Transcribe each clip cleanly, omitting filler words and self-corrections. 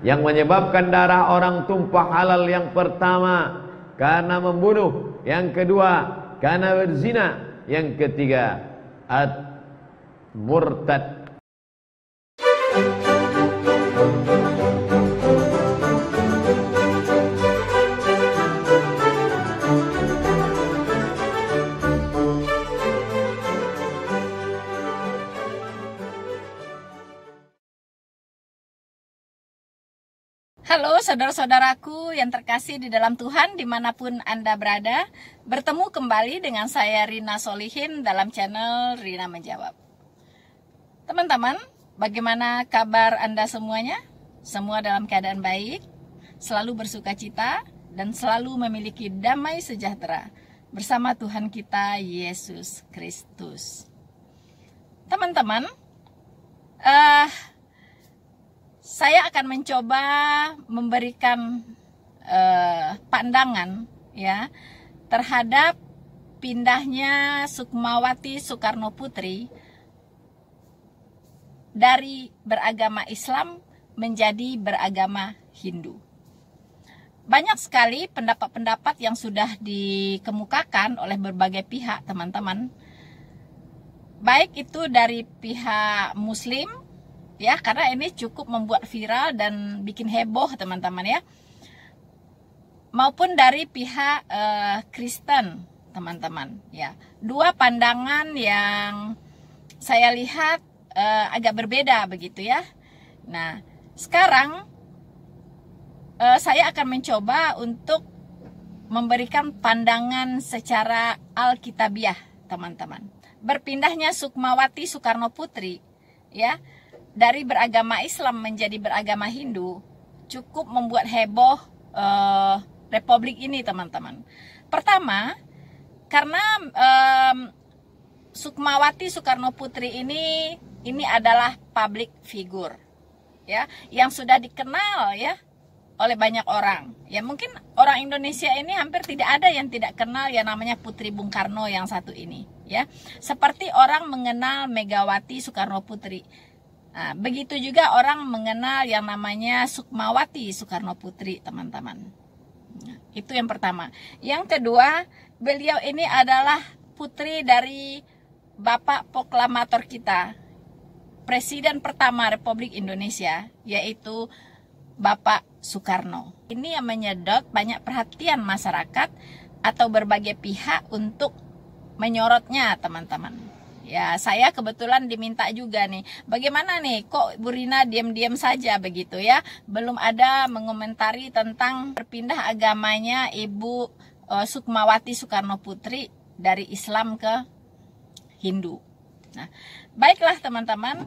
Yang menyebabkan darah orang tumpah halal yang pertama karena membunuh, yang kedua karena berzina, yang ketiga murtad. Halo saudara-saudaraku yang terkasih di dalam Tuhan dimanapun Anda berada. Bertemu kembali dengan saya Rina Solihin dalam channel Rina Menjawab. Teman-teman, bagaimana kabar Anda semuanya? Semua dalam keadaan baik, selalu bersuka cita, dan selalu memiliki damai sejahtera bersama Tuhan kita Yesus Kristus. Teman-teman, saya akan mencoba memberikan pandangan ya terhadap pindahnya Sukmawati Soekarno Putri dari beragama Islam menjadi beragama Hindu. Banyak sekali pendapat-pendapat yang sudah dikemukakan oleh berbagai pihak, teman-teman. Baik itu dari pihak Muslim, ya, karena ini cukup membuat viral dan bikin heboh, teman-teman ya, maupun dari pihak Kristen, teman-teman ya. Dua pandangan yang saya lihat agak berbeda begitu ya. Nah, sekarang saya akan mencoba untuk memberikan pandangan secara alkitabiah, teman-teman. Berpindahnya Sukmawati Soekarno Putri ya dari beragama Islam menjadi beragama Hindu cukup membuat heboh republik ini, teman-teman. Pertama, karena Sukmawati Soekarno Putri ini adalah public figure ya, yang sudah dikenal ya oleh banyak orang. Ya, mungkin orang Indonesia ini hampir tidak ada yang tidak kenal yang namanya Putri Bung Karno yang satu ini ya. Seperti orang mengenal Megawati Soekarno Putri. Nah, begitu juga orang mengenal yang namanya Sukmawati Soekarno Putri, teman-teman. Nah, itu yang pertama. Yang kedua, beliau ini adalah putri dari Bapak Proklamator kita, Presiden pertama Republik Indonesia, yaitu Bapak Soekarno. Ini yang menyedot banyak perhatian masyarakat atau berbagai pihak untuk menyorotnya, teman-teman. Ya, saya kebetulan diminta juga nih. Bagaimana nih, kok Bu Rina diam-diam saja begitu ya? Belum ada mengomentari tentang berpindah agamanya Ibu Sukmawati Soekarno Putri dari Islam ke Hindu. Nah, baiklah teman-teman,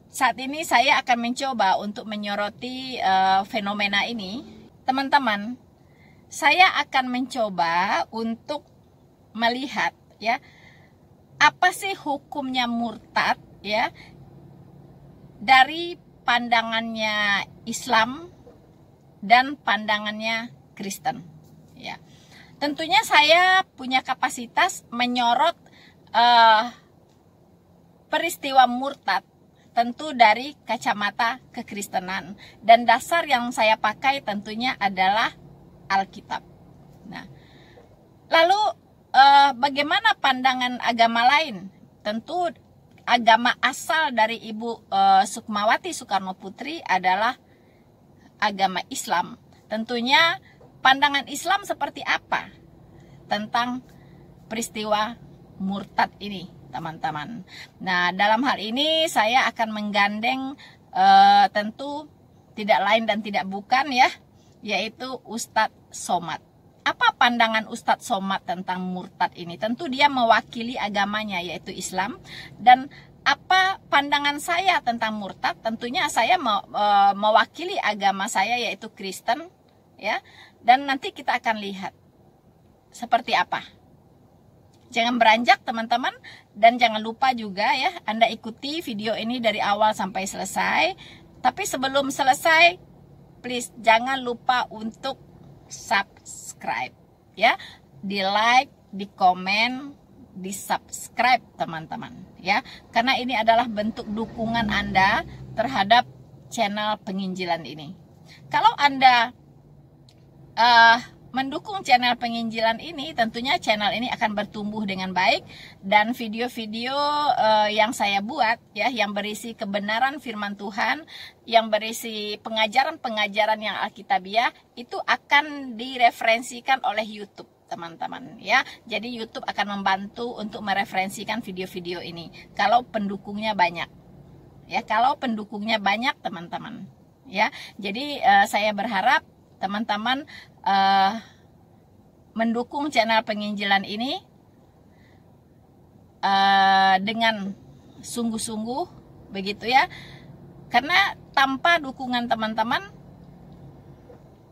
saat ini saya akan mencoba untuk menyoroti fenomena ini. Teman-teman, saya akan mencoba untuk melihat ya, apa sih hukumnya murtad ya dari pandangannya Islam dan pandangannya Kristen ya. Tentunya saya punya kapasitas menyorot peristiwa murtad tentu dari kacamata kekristenan, dan dasar yang saya pakai tentunya adalah Alkitab. Nah, lalu bagaimana pandangan agama lain? Tentu agama asal dari Ibu Sukmawati Soekarno Putri adalah agama Islam. Tentunya pandangan Islam seperti apa tentang peristiwa murtad ini, teman-teman. Nah, dalam hal ini saya akan menggandeng tentu tidak lain dan tidak bukan ya, yaitu Ustadz Somad. Apa pandangan Ustadz Somad tentang murtad ini? Tentu dia mewakili agamanya yaitu Islam. Dan apa pandangan saya tentang murtad? Tentunya saya mewakili agama saya yaitu Kristen ya. Dan nanti kita akan lihat seperti apa. Jangan beranjak, teman-teman, dan jangan lupa juga ya, Anda ikuti video ini dari awal sampai selesai. Tapi sebelum selesai, please jangan lupa untuk subscribe ya, di like, di komen, di subscribe, teman-teman ya, karena ini adalah bentuk dukungan Anda terhadap channel penginjilan ini. Kalau Anda mendukung channel penginjilan ini, tentunya channel ini akan bertumbuh dengan baik, dan video-video yang saya buat ya, yang berisi kebenaran firman Tuhan, yang berisi pengajaran-pengajaran yang alkitabiah, itu akan direferensikan oleh YouTube, teman-teman ya. Jadi YouTube akan membantu untuk mereferensikan video-video ini kalau pendukungnya banyak. Ya, kalau pendukungnya banyak, teman-teman. Ya. Jadi saya berharap teman-teman mendukung channel penginjilan ini dengan sungguh-sungguh, begitu ya. Karena tanpa dukungan teman-teman,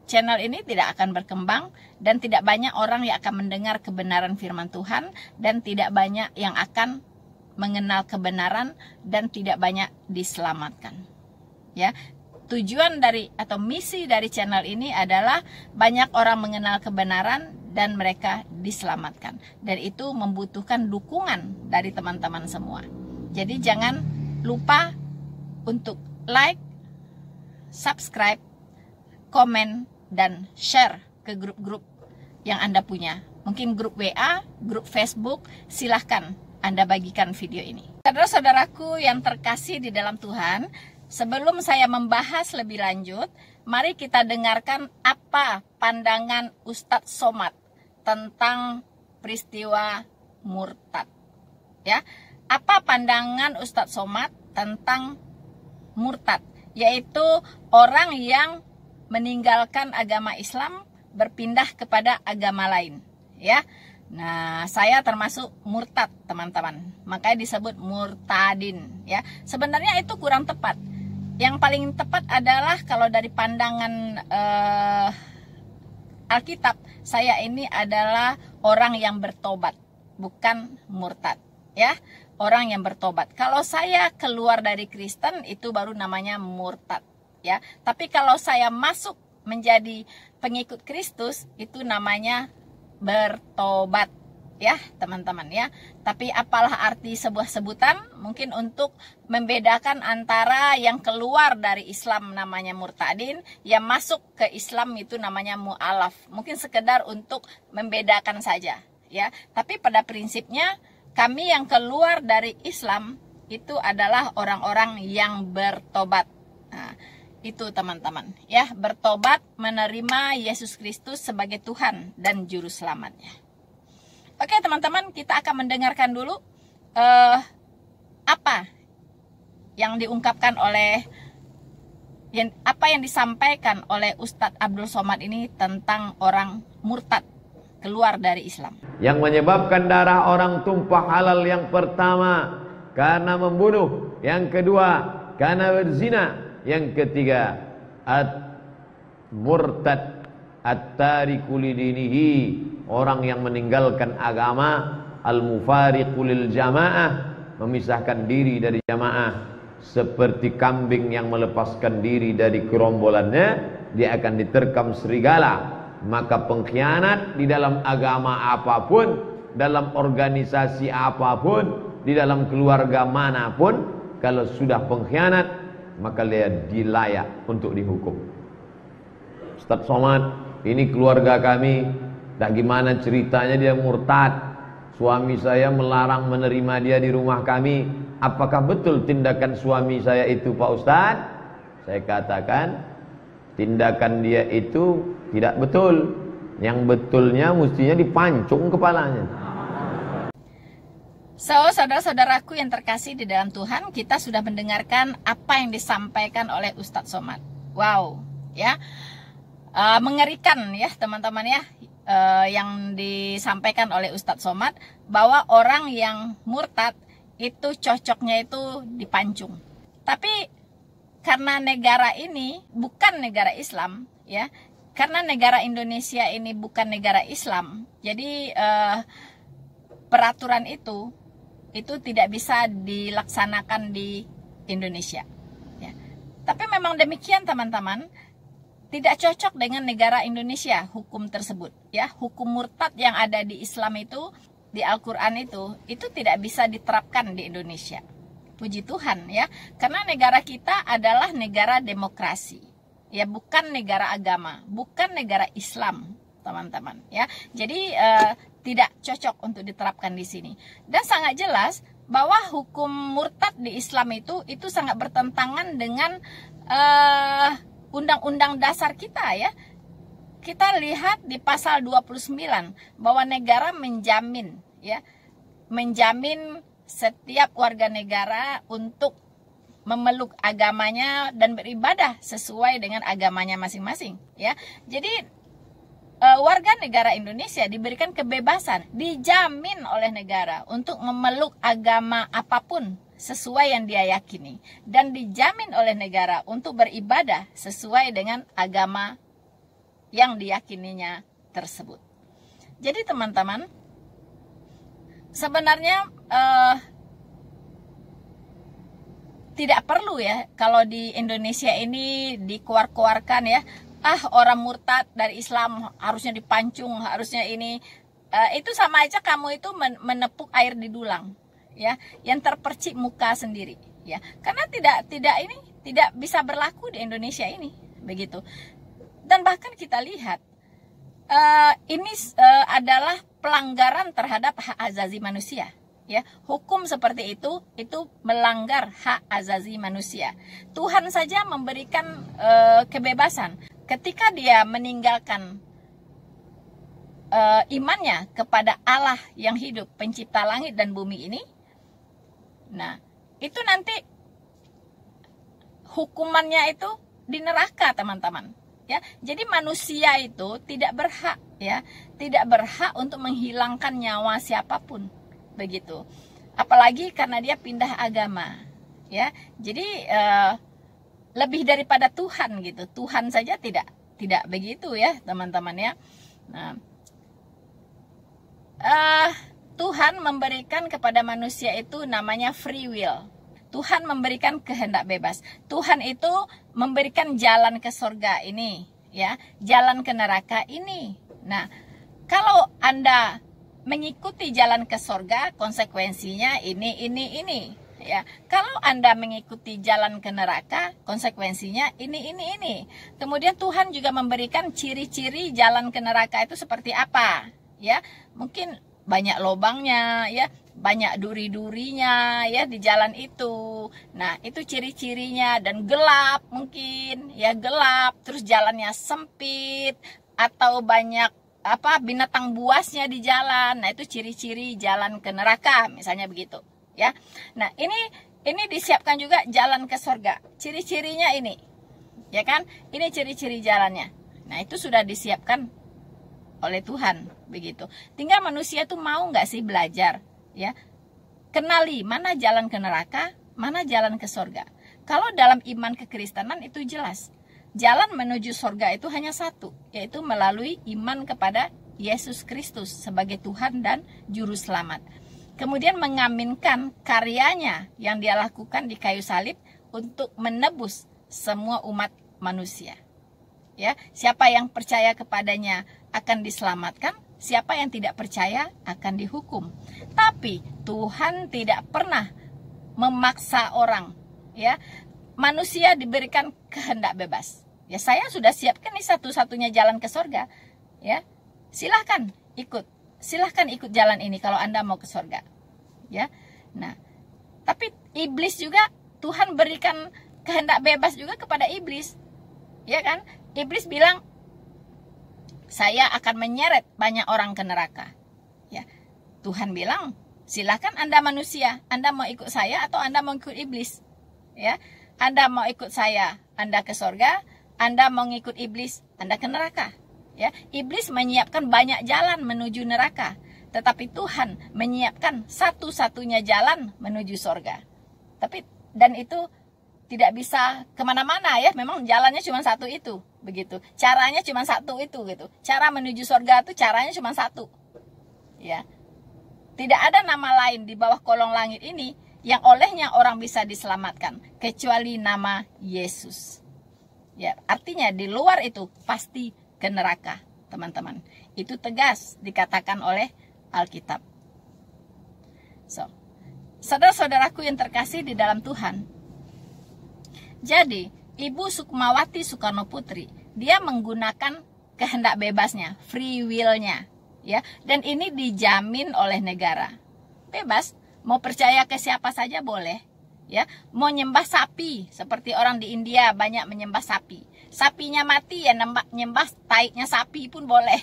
channel ini tidak akan berkembang, dan tidak banyak orang yang akan mendengar kebenaran firman Tuhan, dan tidak banyak yang akan mengenal kebenaran, dan tidak banyak diselamatkan. Ya. Tujuan dari atau misi dari channel ini adalah banyak orang mengenal kebenaran dan mereka diselamatkan. Dan itu membutuhkan dukungan dari teman-teman semua. Jadi jangan lupa untuk like, subscribe, komen, dan share ke grup-grup yang Anda punya. Mungkin grup WA, grup Facebook, silahkan Anda bagikan video ini. Saudara-saudaraku yang terkasih di dalam Tuhan, sebelum saya membahas lebih lanjut, mari kita dengarkan apa pandangan Ustadz Somad tentang peristiwa murtad. Ya, apa pandangan Ustadz Somad tentang murtad? Yaitu orang yang meninggalkan agama Islam berpindah kepada agama lain. Ya, nah saya termasuk murtad, teman-teman. Makanya disebut murtadin. Ya, sebenarnya itu kurang tepat. Yang paling tepat adalah kalau dari pandangan Alkitab, saya ini adalah orang yang bertobat, bukan murtad, ya. Orang yang bertobat. Kalau saya keluar dari Kristen, itu baru namanya murtad, ya. Tapi kalau saya masuk menjadi pengikut Kristus, itu namanya bertobat, ya teman-teman ya. Tapi apalah arti sebuah sebutan? Mungkin untuk membedakan antara yang keluar dari Islam namanya murtadin, yang masuk ke Islam itu namanya mu'alaf. Mungkin sekedar untuk membedakan saja ya. Tapi pada prinsipnya kami yang keluar dari Islam itu adalah orang-orang yang bertobat. Nah, itu teman-teman ya, bertobat menerima Yesus Kristus sebagai Tuhan dan juru selamatnya. Oke teman-teman, kita akan mendengarkan dulu apa yang diungkapkan oleh apa yang disampaikan oleh Ustadz Abdul Somad ini tentang orang murtad keluar dari Islam. Yang menyebabkan darah orang tumpah halal yang pertama karena membunuh, yang kedua karena berzina, yang ketiga murtad at-tariku lidinihi, orang yang meninggalkan agama, al-mufariqu lil jamaah, memisahkan diri dari jamaah, seperti kambing yang melepaskan diri dari gerombolannya, dia akan diterkam serigala. Maka pengkhianat di dalam agama apapun, dalam organisasi apapun, di dalam keluarga manapun, kalau sudah pengkhianat, maka dia dilayak untuk dihukum. Ustadz Somad, ini keluarga kami, dah gimana ceritanya dia murtad, suami saya melarang menerima dia di rumah kami, apakah betul tindakan suami saya itu Pak Ustadz? Saya katakan tindakan dia itu tidak betul. Yang betulnya mestinya dipancung kepalanya. So, saudara-saudaraku yang terkasih di dalam Tuhan, kita sudah mendengarkan apa yang disampaikan oleh Ustadz Somad. Wow, ya, mengerikan ya teman-teman ya, yang disampaikan oleh Ustadz Somad, bahwa orang yang murtad itu cocoknya itu dipancung. Tapi karena negara ini bukan negara Islam, ya, karena negara Indonesia ini bukan negara Islam, jadi peraturan itu tidak bisa dilaksanakan di Indonesia. Ya. Tapi memang demikian teman-teman, tidak cocok dengan negara Indonesia hukum tersebut. Ya, hukum murtad yang ada di Islam itu, di Al-Quran itu tidak bisa diterapkan di Indonesia. Puji Tuhan ya, karena negara kita adalah negara demokrasi, ya, bukan negara agama, bukan negara Islam, teman-teman ya. Jadi tidak cocok untuk diterapkan di sini. Dan sangat jelas bahwa hukum murtad di Islam itu sangat bertentangan dengan undang-undang dasar kita ya. Kita lihat di pasal 29 bahwa negara menjamin ya, menjamin setiap warga negara untuk memeluk agamanya dan beribadah sesuai dengan agamanya masing-masing ya. Jadi warga negara Indonesia diberikan kebebasan, dijamin oleh negara untuk memeluk agama apapun sesuai yang dia yakini, dan dijamin oleh negara untuk beribadah sesuai dengan agama yang diyakininya tersebut. Jadi teman-teman, sebenarnya tidak perlu ya kalau di Indonesia ini dikeluarkan ya, orang murtad dari Islam harusnya dipancung, harusnya ini, itu sama aja kamu itu menepuk air di dulang ya, yang terpercik muka sendiri ya, karena tidak bisa berlaku di Indonesia ini begitu. Dan bahkan kita lihat ini adalah pelanggaran terhadap hak asasi manusia ya. Hukum seperti itu melanggar hak asasi manusia. Tuhan saja memberikan kebebasan ketika dia meninggalkan imannya kepada Allah yang hidup, pencipta langit dan bumi ini. Nah, itu nanti hukumannya itu di neraka, teman-teman. Ya, jadi manusia itu tidak berhak ya, tidak berhak untuk menghilangkan nyawa siapapun, begitu. Apalagi karena dia pindah agama, ya. Jadi lebih daripada Tuhan gitu. Tuhan saja tidak begitu ya, teman-teman ya. Nah, Tuhan memberikan kepada manusia itu namanya free will. Tuhan memberikan kehendak bebas. Tuhan itu memberikan jalan ke surga ini, ya, jalan ke neraka ini. Nah, kalau Anda mengikuti jalan ke surga, konsekuensinya ini, ya. Kalau Anda mengikuti jalan ke neraka, konsekuensinya ini. Kemudian Tuhan juga memberikan ciri-ciri jalan ke neraka itu seperti apa, ya. Mungkin banyak lobangnya ya, banyak duri-durinya ya di jalan itu. Nah, itu ciri-cirinya. Dan gelap mungkin ya, gelap, terus jalannya sempit, atau banyak binatang buasnya di jalan. Nah, itu ciri-ciri jalan ke neraka misalnya begitu ya. Nah, ini disiapkan juga jalan ke surga. Ciri-cirinya ini ya kan, ini ciri-ciri jalannya. Nah, itu sudah disiapkan oleh Tuhan begitu. Tinggal manusia tuh mau nggak sih belajar ya, kenali mana jalan ke neraka, mana jalan ke surga. Kalau dalam iman kekristenan itu jelas, jalan menuju surga itu hanya satu, yaitu melalui iman kepada Yesus Kristus sebagai Tuhan dan Juru Selamat. Kemudian mengaminkan karyanya yang dia lakukan di kayu salib untuk menebus semua umat manusia. Ya, siapa yang percaya kepadanya akan diselamatkan, siapa yang tidak percaya akan dihukum. Tapi Tuhan tidak pernah memaksa orang, ya. Manusia diberikan kehendak bebas. Ya, saya sudah siapkan nih satu-satunya jalan ke surga, ya. Silahkan ikut jalan ini kalau Anda mau ke surga, ya. Nah, tapi iblis juga Tuhan berikan kehendak bebas juga kepada iblis, ya kan? Iblis bilang, saya akan menyeret banyak orang ke neraka. Ya, Tuhan bilang, silakan Anda manusia, Anda mau ikut saya atau Anda mau ikut iblis. Ya, Anda mau ikut saya, Anda ke surga. Anda mau ngikut iblis, Anda ke neraka. Ya, iblis menyiapkan banyak jalan menuju neraka, tetapi Tuhan menyiapkan satu-satunya jalan menuju surga. Dan itu tidak bisa kemana-mana ya, memang jalannya cuma satu itu, begitu. Caranya cuma satu itu, gitu. Cara menuju surga itu caranya cuma satu, ya. Tidak ada nama lain di bawah kolong langit ini yang olehnya orang bisa diselamatkan kecuali nama Yesus. Ya, artinya di luar itu pasti ke neraka, teman-teman. Itu tegas dikatakan oleh Alkitab. Saudara-saudaraku yang terkasih di dalam Tuhan, jadi Ibu Sukmawati Soekarno Putri, dia menggunakan kehendak bebasnya, free will-nya, ya, dan ini dijamin oleh negara. Bebas, mau percaya ke siapa saja boleh, ya. Mau nyembah sapi, seperti orang di India banyak menyembah sapi. Sapinya mati ya nyembah taiknya sapi pun boleh,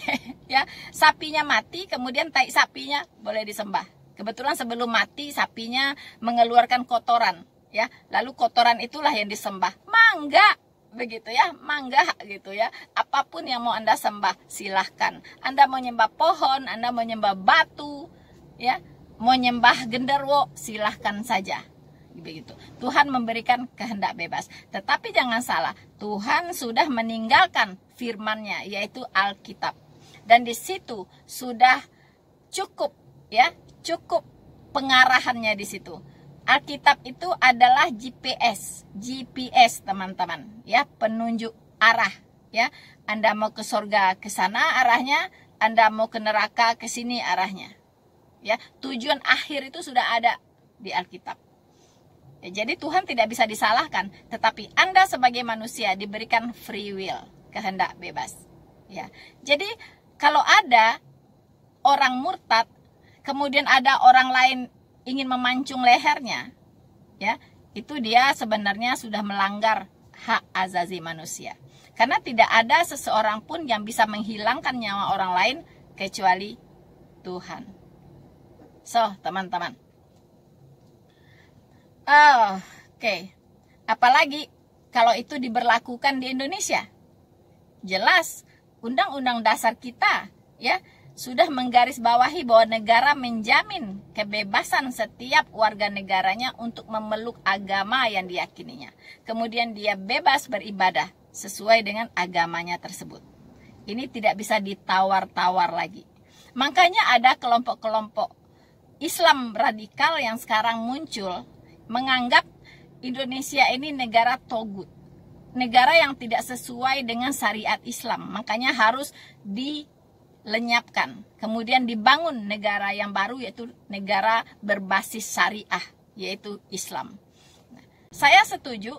ya. Sapinya mati, kemudian taik sapinya boleh disembah. Kebetulan sebelum mati sapinya mengeluarkan kotoran, ya. Lalu kotoran itulah yang disembah. Mangga, begitu ya, mangga gitu ya. Apapun yang mau Anda sembah, silahkan. Anda mau nyembah pohon, Anda mau nyembah batu, ya, mau nyembah genderuwo, silahkan saja. Begitu. Tuhan memberikan kehendak bebas. Tetapi jangan salah, Tuhan sudah meninggalkan firman-Nya, yaitu Alkitab. Dan di situ sudah cukup, ya, cukup pengarahannya di situ. Alkitab itu adalah GPS teman-teman, ya, penunjuk arah, ya. Anda mau ke surga ke sana arahnya, Anda mau ke neraka ke sini arahnya. Ya, tujuan akhir itu sudah ada di Alkitab. Ya, jadi Tuhan tidak bisa disalahkan, tetapi Anda sebagai manusia diberikan free will, kehendak bebas. Ya. Jadi kalau ada orang murtad, kemudian ada orang lain ingin memancung lehernya, ya, itu dia sebenarnya sudah melanggar hak azazi manusia. Karena tidak ada seseorang pun yang bisa menghilangkan nyawa orang lain kecuali Tuhan. So, teman-teman. Oke. Apalagi kalau itu diberlakukan di Indonesia. Jelas, Undang-Undang Dasar kita, ya, sudah menggarisbawahi bahwa negara menjamin kebebasan setiap warga negaranya untuk memeluk agama yang diyakininya. Kemudian dia bebas beribadah sesuai dengan agamanya tersebut. Ini tidak bisa ditawar-tawar lagi. Makanya ada kelompok-kelompok Islam radikal yang sekarang muncul, menganggap Indonesia ini negara togut, negara yang tidak sesuai dengan syariat Islam. Makanya harus dilenyapkan, kemudian dibangun negara yang baru, yaitu negara berbasis syariah, yaitu Islam. Nah, saya setuju,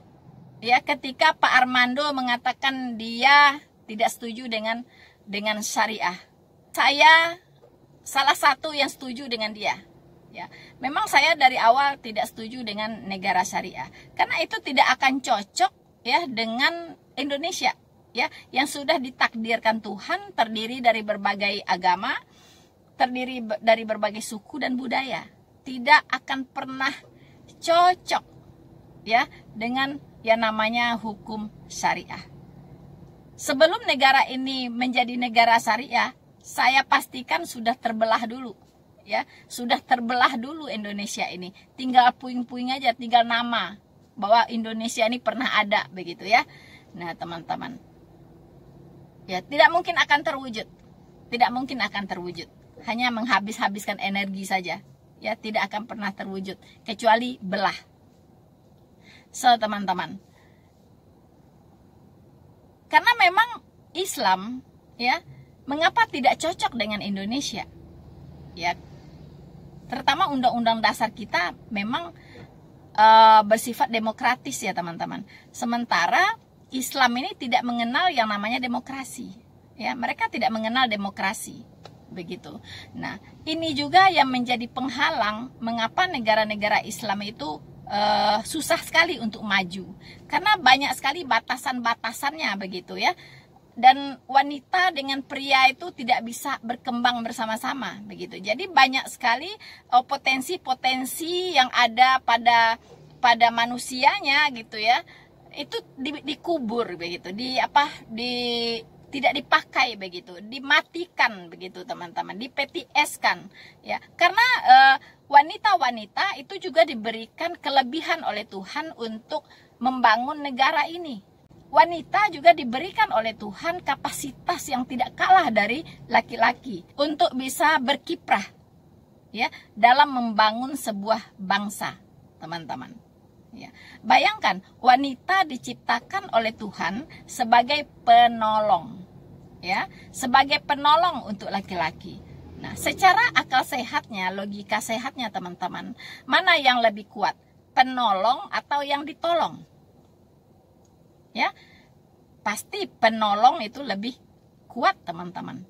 ya, ketika Pak Armando mengatakan dia tidak setuju dengan syariah. Saya salah satu yang setuju dengan dia. Ya, memang saya dari awal tidak setuju dengan negara syariah, karena itu tidak akan cocok, ya, dengan Indonesia, ya, yang sudah ditakdirkan Tuhan terdiri dari berbagai agama, terdiri dari berbagai suku dan budaya. Tidak akan pernah cocok, ya, dengan yang namanya hukum syariah. Sebelum negara ini menjadi negara syariah, saya pastikan sudah terbelah dulu, ya, sudah terbelah dulu Indonesia ini. Tinggal puing-puing aja, tinggal nama bahwa Indonesia ini pernah ada, begitu ya. Nah, teman-teman, ya, tidak mungkin akan terwujud. Tidak mungkin akan terwujud. Hanya menghabis-habiskan energi saja. Ya, tidak akan pernah terwujud kecuali belah. So, teman-teman, karena memang Islam, ya, mengapa tidak cocok dengan Indonesia? Ya, terutama undang-undang dasar kita memang bersifat demokratis, ya, teman-teman. Sementara Islam ini tidak mengenal yang namanya demokrasi, ya, mereka tidak mengenal demokrasi, begitu. Nah, ini juga yang menjadi penghalang mengapa negara-negara Islam itu susah sekali untuk maju, karena banyak sekali batasan-batasannya, begitu ya. Dan wanita dengan pria itu tidak bisa berkembang bersama-sama, begitu. Jadi banyak sekali potensi-potensi yang ada pada manusianya, gitu ya. Itu dikubur, begitu. Tidak dipakai, begitu. Dimatikan, begitu, teman-teman. Di-PTS-kan, ya. Karena wanita-wanita itu juga diberikan kelebihan oleh Tuhan untuk membangun negara ini. Wanita juga diberikan oleh Tuhan kapasitas yang tidak kalah dari laki-laki untuk bisa berkiprah, ya, dalam membangun sebuah bangsa, teman-teman. Ya. Bayangkan, wanita diciptakan oleh Tuhan sebagai penolong, ya, sebagai penolong untuk laki-laki. Nah, secara akal sehatnya, logika sehatnya teman-teman, mana yang lebih kuat? Penolong atau yang ditolong? Ya, pasti penolong itu lebih kuat teman-teman.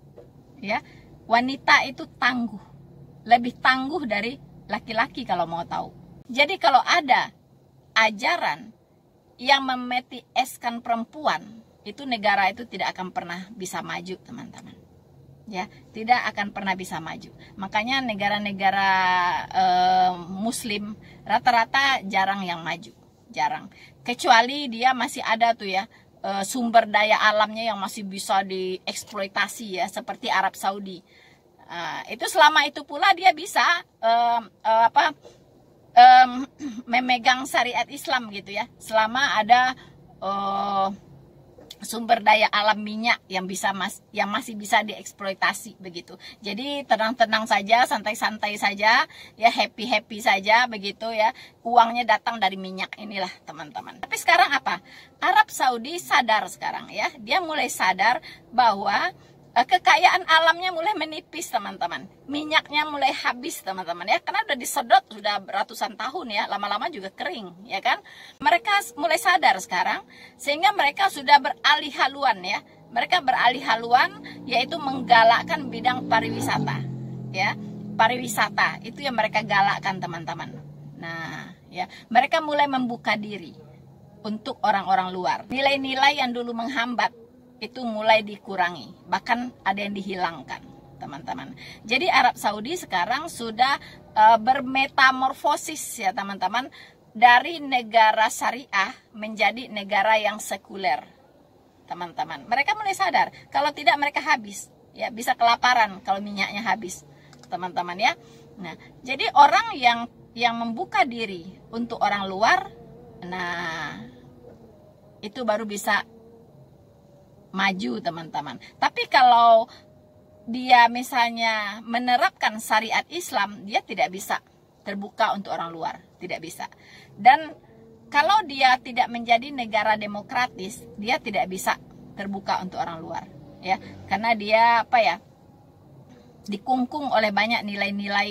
Ya, wanita itu tangguh, lebih tangguh dari laki-laki kalau mau tahu. Jadi kalau ada ajaran yang memetieskan perempuan, itu negara itu tidak akan pernah bisa maju teman-teman. Ya, tidak akan pernah bisa maju. Makanya negara-negara Muslim rata-rata jarang yang maju, jarang. Kecuali dia masih ada tuh ya sumber daya alamnya yang masih bisa dieksploitasi ya, seperti Arab Saudi. Itu selama itu pula dia bisa memegang syariat Islam gitu ya. Selama ada sumber daya alam minyak yang masih bisa dieksploitasi begitu. Jadi tenang-tenang saja, santai-santai saja, ya happy-happy saja begitu ya. Uangnya datang dari minyak inilah teman-teman. Tapi sekarang apa? Arab Saudi sadar sekarang ya. Dia mulai sadar bahwa kekayaan alamnya mulai menipis teman-teman, minyaknya mulai habis teman-teman ya, karena udah disedot sudah ratusan tahun ya, lama-lama juga kering ya kan. Mereka mulai sadar sekarang, sehingga mereka sudah beralih haluan ya, mereka beralih haluan yaitu menggalakkan bidang pariwisata ya, pariwisata itu yang mereka galakkan teman-teman. Nah ya, mereka mulai membuka diri untuk orang-orang luar. Nilai-nilai yang dulu menghambat itu mulai dikurangi, bahkan ada yang dihilangkan teman-teman. Jadi Arab Saudi sekarang sudah bermetamorfosis ya teman-teman, dari negara syariah menjadi negara yang sekuler teman-teman. Mereka mulai sadar, kalau tidak mereka habis ya, bisa kelaparan kalau minyaknya habis teman-teman ya. Nah, jadi orang yang membuka diri untuk orang luar, nah itu baru bisa maju teman-teman. Tapi kalau dia misalnya menerapkan syariat Islam, dia tidak bisa terbuka untuk orang luar, tidak bisa. Dan kalau dia tidak menjadi negara demokratis, dia tidak bisa terbuka untuk orang luar ya, karena dia apa ya, dikungkung oleh banyak nilai-nilai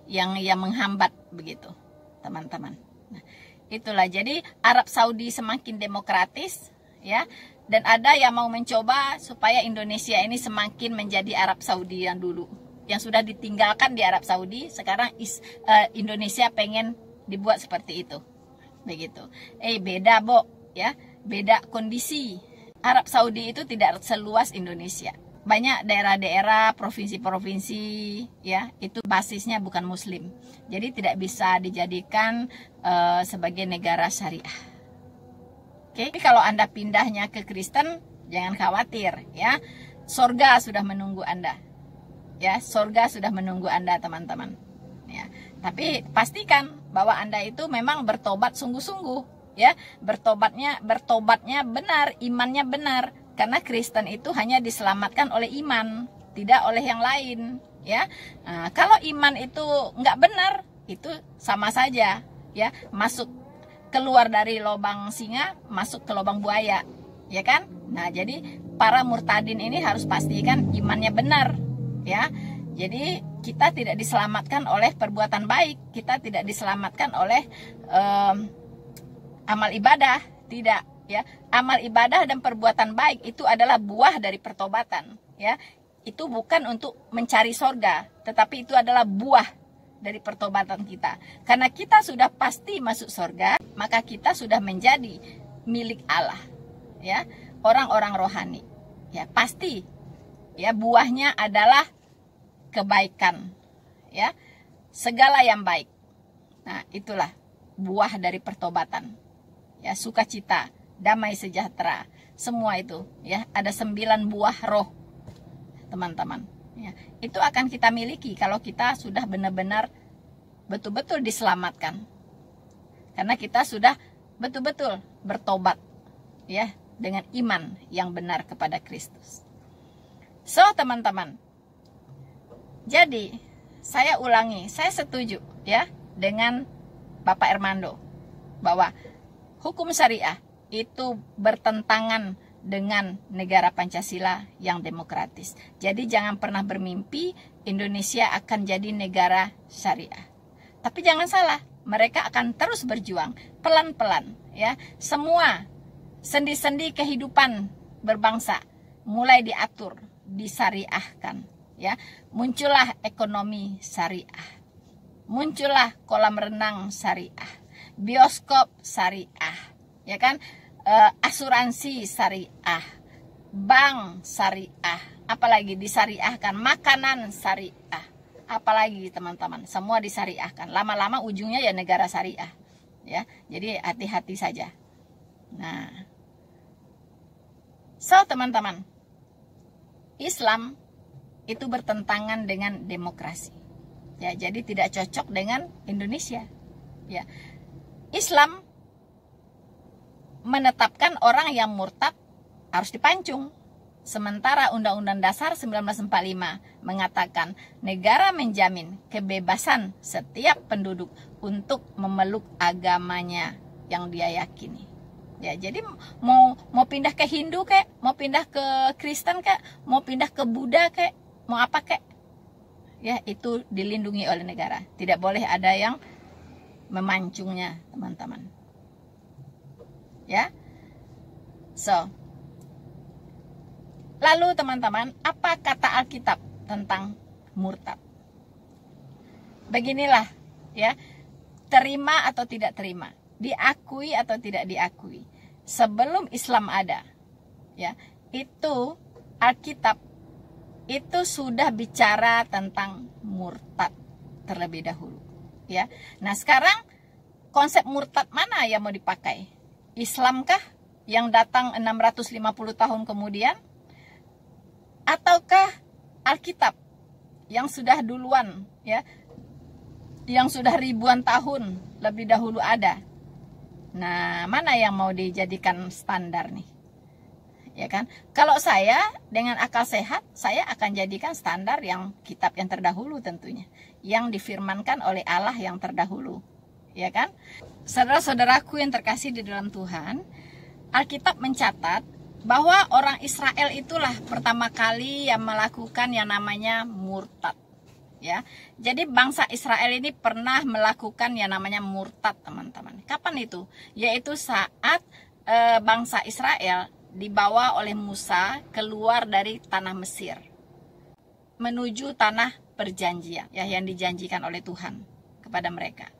yang menghambat begitu teman-teman. Nah, itulah jadi Arab Saudi semakin demokratis ya. Dan ada yang mau mencoba supaya Indonesia ini semakin menjadi Arab Saudi yang dulu, yang sudah ditinggalkan di Arab Saudi, sekarang Indonesia pengen dibuat seperti itu, begitu. Beda Bo, ya, beda kondisi. Arab Saudi itu tidak seluas Indonesia. Banyak daerah-daerah, provinsi-provinsi, ya, itu basisnya bukan Muslim, jadi tidak bisa dijadikan sebagai negara syariah. Oke, kalau Anda pindahnya ke Kristen, jangan khawatir ya. Sorga sudah menunggu Anda. Ya, sorga sudah menunggu Anda teman-teman. Ya, tapi pastikan bahwa Anda itu memang bertobat sungguh-sungguh ya. Bertobatnya benar, imannya benar. Karena Kristen itu hanya diselamatkan oleh iman, tidak oleh yang lain ya. Nah, kalau iman itu nggak benar, itu sama saja ya, keluar dari lubang singa, masuk ke lubang buaya, ya kan? Nah, jadi para murtadin ini harus pastikan imannya benar, ya. Jadi kita tidak diselamatkan oleh perbuatan baik, kita tidak diselamatkan oleh amal ibadah, tidak, ya. Amal ibadah dan perbuatan baik itu adalah buah dari pertobatan, ya. Itu bukan untuk mencari sorga, tetapi itu adalah buah dari pertobatan kita. Karena kita sudah pasti masuk surga, maka kita sudah menjadi milik Allah, ya, orang-orang rohani, ya, pasti, ya, buahnya adalah kebaikan, ya, segala yang baik. Nah, itulah buah dari pertobatan, ya, sukacita, damai sejahtera, semua itu, ya, ada 9 buah roh, teman-teman. Ya, itu akan kita miliki kalau kita sudah benar-benar betul-betul diselamatkan, karena kita sudah betul-betul bertobat ya, dengan iman yang benar kepada Kristus. So teman-teman, jadi saya ulangi, saya setuju ya dengan Bapak Ermando bahwa hukum syariah itu bertentangan dengan negara Pancasila yang demokratis. Jadi jangan pernah bermimpi Indonesia akan jadi negara syariah. Tapi jangan salah, mereka akan terus berjuang pelan-pelan, ya. Semua sendi-sendi kehidupan berbangsa mulai diatur, disyariahkan, ya. Muncullah ekonomi syariah. Muncullah kolam renang syariah, bioskop syariah, ya kan? Asuransi syariah, bank syariah, apalagi disyariahkan, makanan syariah, apalagi teman-teman, semua disyariahkan. Lama-lama ujungnya ya negara syariah, ya. Jadi hati-hati saja. Nah, so teman-teman, Islam itu bertentangan dengan demokrasi, ya. Jadi tidak cocok dengan Indonesia, ya. Islam menetapkan orang yang murtad harus dipancung. Sementara Undang-Undang Dasar 1945 mengatakan negara menjamin kebebasan setiap penduduk untuk memeluk agamanya yang dia yakini. Ya, jadi mau pindah ke Hindu kek, mau pindah ke Kristen kek, mau pindah ke Buddha kek, mau apa kek, ya itu dilindungi oleh negara. Tidak boleh ada yang memancungnya, teman-teman. Ya, so lalu teman-teman, apa kata Alkitab tentang murtad? Beginilah, ya, terima atau tidak terima, diakui atau tidak diakui. Sebelum Islam ada, ya, itu Alkitab itu sudah bicara tentang murtad terlebih dahulu, ya. Nah sekarang konsep murtad mana yang mau dipakai? Islamkah yang datang 650 tahun kemudian? Ataukah Alkitab yang sudah duluan, ya, yang sudah ribuan tahun lebih dahulu ada? Nah, mana yang mau dijadikan standar nih? Ya kan? Kalau saya dengan akal sehat, saya akan jadikan standar yang kitab yang terdahulu tentunya, yang difirmankan oleh Allah yang terdahulu. Ya kan? Saudara-saudaraku yang terkasih di dalam Tuhan, Alkitab mencatat bahwa orang Israel itulah pertama kali yang melakukan yang namanya murtad, ya. Jadi bangsa Israel ini pernah melakukan yang namanya murtad, teman-teman. Kapan itu? Yaitu saat bangsa Israel dibawa oleh Musa keluar dari tanah Mesir menuju tanah perjanjian, ya, yang dijanjikan oleh Tuhan kepada mereka.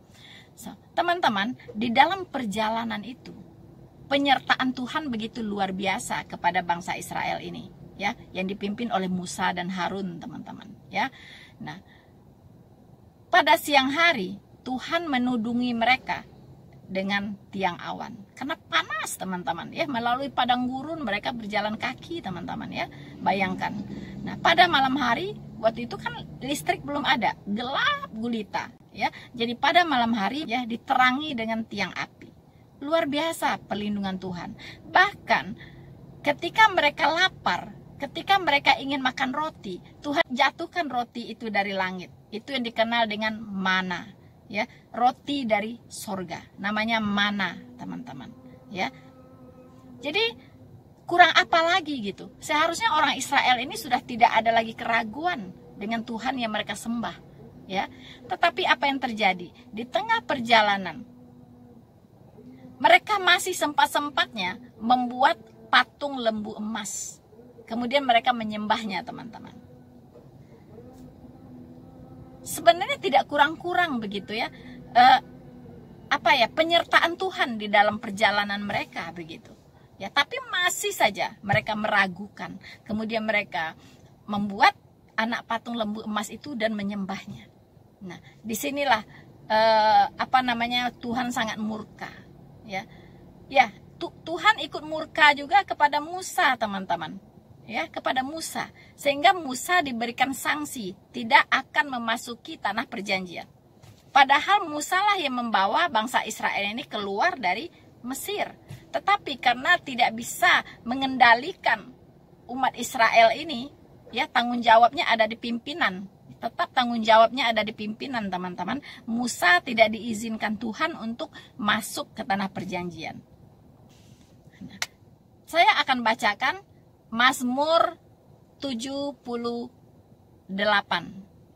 So, teman-teman, di dalam perjalanan itu penyertaan Tuhan begitu luar biasa kepada bangsa Israel ini, ya, yang dipimpin oleh Musa dan Harun, teman-teman, ya. Nah, pada siang hari Tuhan menudungi mereka dengan tiang awan karena panas, teman-teman, ya. Melalui padang gurun mereka berjalan kaki, teman-teman, ya. Bayangkan. Nah, pada malam hari, waktu itu kan listrik belum ada, gelap gulita, ya. Jadi pada malam hari, ya, diterangi dengan tiang api. Luar biasa perlindungan Tuhan. Bahkan ketika mereka lapar, ketika mereka ingin makan roti, Tuhan jatuhkan roti itu dari langit. Itu yang dikenal dengan mana, ya, roti dari sorga. Namanya mana, teman-teman, ya. Jadi kurang apa lagi gitu? Seharusnya orang Israel ini sudah tidak ada lagi keraguan dengan Tuhan yang mereka sembah, ya. Tetapi apa yang terjadi di tengah perjalanan? Mereka masih sempat-sempatnya membuat patung lembu emas. Kemudian mereka menyembahnya, teman-teman. Sebenarnya tidak kurang-kurang begitu, ya. Penyertaan Tuhan di dalam perjalanan mereka begitu. Ya, tapi masih saja mereka meragukan. Kemudian mereka membuat anak patung lembu emas itu dan menyembahnya. Nah, disinilah Tuhan sangat murka. Ya, Tuhan ikut murka juga kepada Musa, teman-teman, ya, kepada Musa, sehingga Musa diberikan sanksi tidak akan memasuki tanah perjanjian. Padahal Musa lah yang membawa bangsa Israel ini keluar dari Mesir, tetapi karena tidak bisa mengendalikan umat Israel ini, ya, tanggung jawabnya ada di pimpinan. Tetap tanggung jawabnya ada di pimpinan, teman-teman. Musa tidak diizinkan Tuhan untuk masuk ke tanah perjanjian. Nah, saya akan bacakan Mazmur 78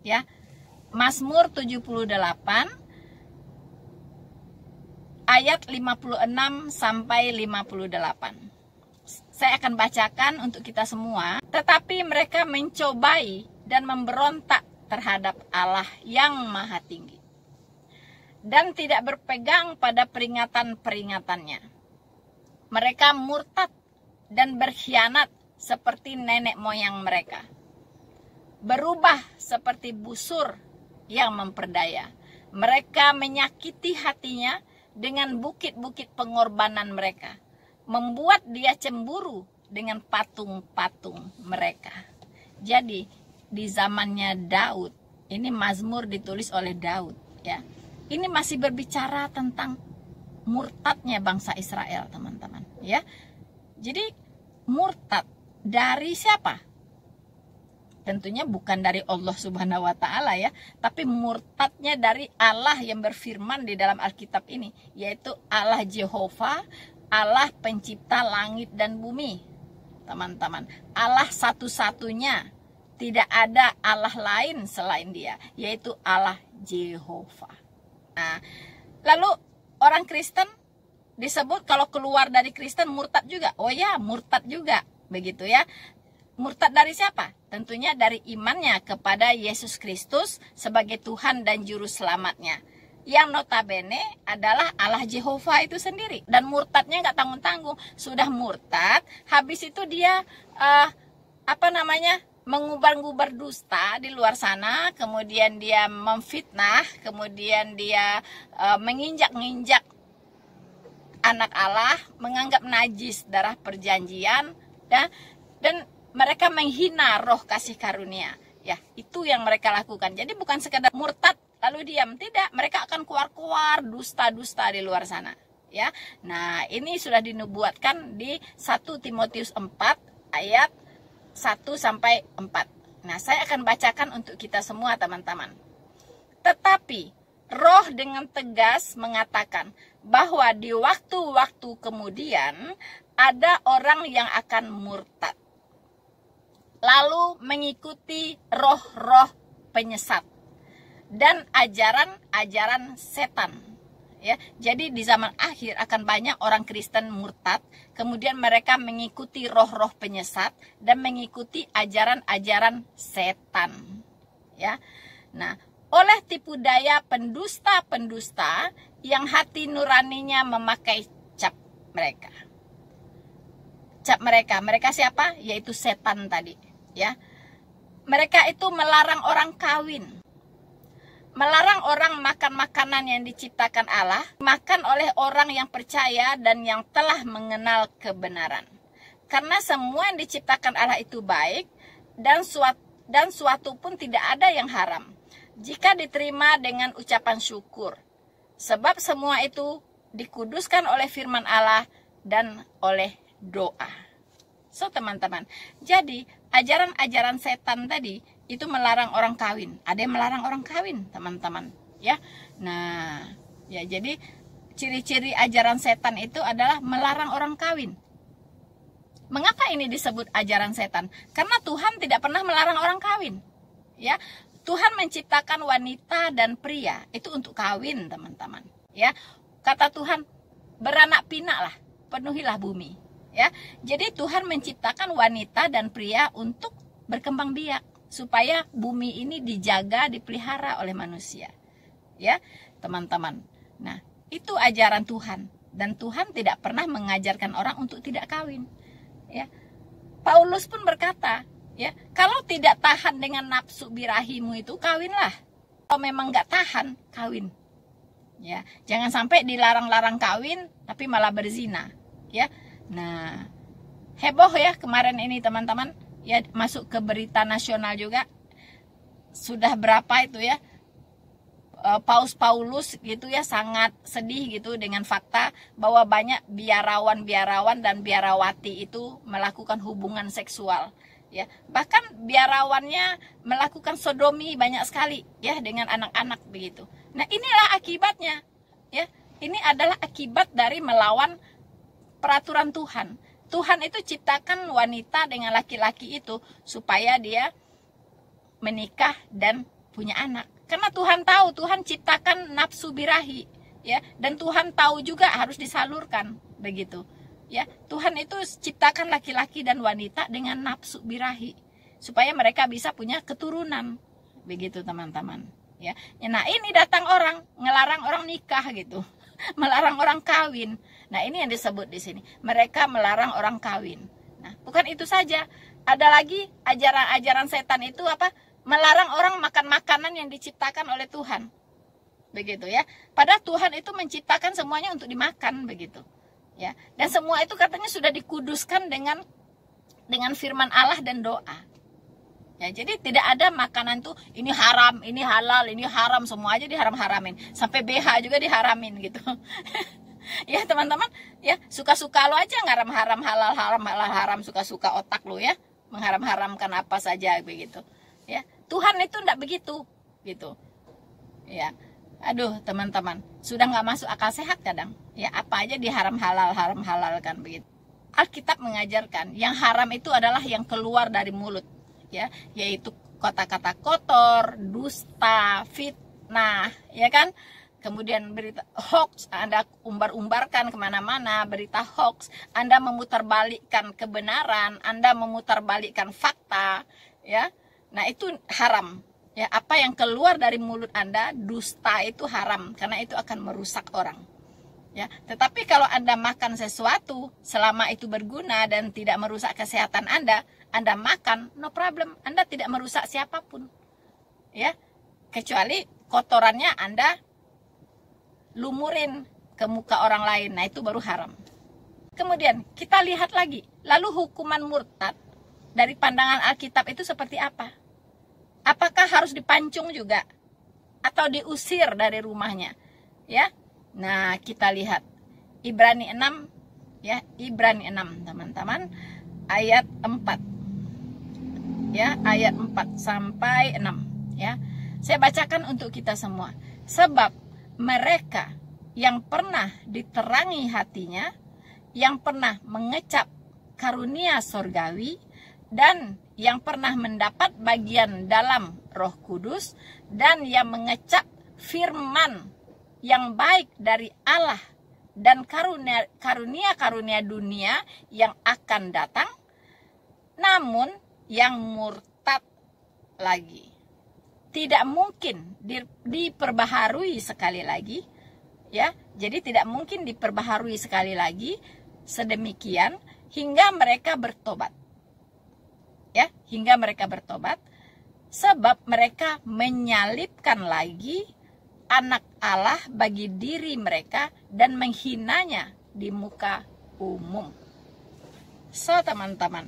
ya. Mazmur 78 ayat 56 sampai 58. Saya akan bacakan untuk kita semua. Tetapi mereka mencobai dan memberontak terhadap Allah yang Maha Tinggi, dan tidak berpegang pada peringatan-peringatannya. Mereka murtad dan berkhianat seperti nenek moyang mereka, berubah seperti busur yang memperdaya. Mereka menyakiti hatinya dengan bukit-bukit pengorbanan mereka, membuat dia cemburu dengan patung-patung mereka. Jadi di zamannya Daud, ini Mazmur ditulis oleh Daud ya. Ini masih berbicara tentang murtadnya bangsa Israel, teman-teman ya. Jadi murtad dari siapa? Tentunya bukan dari Allah Subhanahu wa taala ya, tapi murtadnya dari Allah yang berfirman di dalam Alkitab ini, yaitu Allah Jehovah, Allah pencipta langit dan bumi. Teman-teman, Allah satu-satunya, tidak ada Allah lain selain Dia, yaitu Allah Jehovah. Nah, lalu orang Kristen disebut kalau keluar dari Kristen murtad juga. Oh ya, murtad juga, begitu ya. Murtad dari siapa? Tentunya dari imannya kepada Yesus Kristus sebagai Tuhan dan Juru Selamatnya, yang notabene adalah Allah Jehovah itu sendiri. Dan murtadnya nggak tanggung-tanggung. Sudah murtad, habis itu dia mengubar-ngubar dusta di luar sana, kemudian dia memfitnah, kemudian dia menginjak-injak anak Allah, menganggap najis darah perjanjian, dan mereka menghina roh kasih karunia. Ya, itu yang mereka lakukan. Jadi bukan sekedar murtad lalu diam, tidak. Mereka akan keluar-keluar dusta-dusta di luar sana. Ya, nah ini sudah dinubuatkan di 1 Timotius 4 ayat 1 sampai 4. Nah, saya akan bacakan untuk kita semua, teman-teman. Tetapi Roh dengan tegas mengatakan bahwa di waktu-waktu kemudian ada orang yang akan murtad, lalu mengikuti roh-roh penyesat dan ajaran-ajaran setan. Ya, jadi di zaman akhir akan banyak orang Kristen murtad, kemudian mereka mengikuti roh-roh penyesat dan mengikuti ajaran-ajaran setan. Ya, nah, oleh tipu daya pendusta-pendusta yang hati nuraninya memakai cap mereka. Cap mereka siapa? Yaitu setan tadi. Ya, mereka itu melarang orang kawin, melarang orang makan makanan yang diciptakan Allah, makan oleh orang yang percaya dan yang telah mengenal kebenaran. Karena semua yang diciptakan Allah itu baik, dan suatu pun tidak ada yang haram, jika diterima dengan ucapan syukur. Sebab semua itu dikuduskan oleh firman Allah dan oleh doa. So, teman-teman, jadi ajaran-ajaran setan tadi itu melarang orang kawin. Ada yang melarang orang kawin, teman-teman, ya. Nah, ya, jadi ciri-ciri ajaran setan itu adalah melarang orang kawin. Mengapa ini disebut ajaran setan? Karena Tuhan tidak pernah melarang orang kawin. Ya, Tuhan menciptakan wanita dan pria itu untuk kawin, teman-teman. Ya, kata Tuhan, beranak pinaklah, penuhilah bumi. Ya, jadi Tuhan menciptakan wanita dan pria untuk berkembang biak, supaya bumi ini dijaga, dipelihara oleh manusia. Ya, teman-teman. Nah, itu ajaran Tuhan, dan Tuhan tidak pernah mengajarkan orang untuk tidak kawin. Ya, Paulus pun berkata, ya, kalau tidak tahan dengan nafsu birahimu itu, kawinlah. Kalau memang nggak tahan, kawin. Ya, jangan sampai dilarang-larang kawin, tapi malah berzina. Ya, nah, heboh ya kemarin ini, teman-teman. Ya, masuk ke berita nasional juga. Sudah berapa itu ya, Paus Paulus gitu ya, sangat sedih gitu dengan fakta bahwa banyak biarawan-biarawan dan biarawati itu melakukan hubungan seksual. Ya, bahkan biarawannya melakukan sodomi banyak sekali ya dengan anak-anak begitu. Nah, inilah akibatnya. Ya, ini adalah akibat dari melawan peraturan Tuhan. Tuhan itu ciptakan wanita dengan laki-laki itu supaya dia menikah dan punya anak. Karena Tuhan tahu, Tuhan ciptakan nafsu birahi, ya, dan Tuhan tahu juga harus disalurkan, begitu. Ya, Tuhan itu ciptakan laki-laki dan wanita dengan nafsu birahi supaya mereka bisa punya keturunan, begitu teman-teman. Ya, nah ini datang orang ngelarang orang nikah gitu, melarang orang kawin. Nah ini yang disebut di sini, mereka melarang orang kawin. Nah bukan itu saja, ada lagi ajaran-ajaran setan itu apa? Melarang orang makan makanan yang diciptakan oleh Tuhan, begitu ya. Padahal Tuhan itu menciptakan semuanya untuk dimakan, begitu. Ya, dan semua itu katanya sudah dikuduskan dengan firman Allah dan doa. Ya, jadi tidak ada makanan tuh ini haram, ini halal, ini haram, semua aja diharam-haramin. Sampai BH juga diharamin gitu. Ya teman-teman, ya suka-suka lo aja ngaram-haram, halal-haram, suka-suka otak lo ya, mengharam-haramkan apa saja begitu. Ya, Tuhan itu enggak begitu gitu. Ya. Aduh teman-teman, sudah nggak masuk akal sehat kadang. Ya apa aja diharam halal kan begitu. Alkitab mengajarkan yang haram itu adalah yang keluar dari mulut, ya, yaitu kata-kata kotor, dusta, fitnah, ya kan. Kemudian berita hoax, Anda umbar-umbarkan kemana-mana berita hoax, Anda memutarbalikkan kebenaran, Anda memutarbalikkan fakta, ya. Nah itu haram. Ya, apa yang keluar dari mulut Anda, dusta itu haram, karena itu akan merusak orang. Ya, tetapi kalau Anda makan sesuatu selama itu berguna dan tidak merusak kesehatan Anda makan, no problem. Anda tidak merusak siapapun. Ya, kecuali kotorannya Anda lumurin ke muka orang lain. Nah, itu baru haram. Kemudian kita lihat lagi, lalu hukuman murtad dari pandangan Alkitab itu seperti apa? Apakah harus dipancung juga atau diusir dari rumahnya? Ya. Nah, kita lihat Ibrani 6 ya, Ibrani 6 teman-teman, ayat 4. Ya, ayat 4 sampai 6 ya. Saya bacakan untuk kita semua. Sebab mereka yang pernah diterangi hatinya, yang pernah mengecap karunia sorgawi, dan yang pernah mendapat bagian dalam Roh Kudus, dan yang mengecap firman yang baik dari Allah dan karunia-karunia dunia yang akan datang, namun yang murtad lagi tidak mungkin diperbaharui sekali lagi, ya. Jadi tidak mungkin diperbaharui sekali lagi sedemikian hingga mereka bertobat. Ya, hingga mereka bertobat, sebab mereka menyalibkan lagi anak Allah bagi diri mereka dan menghinanya di muka umum. So teman-teman,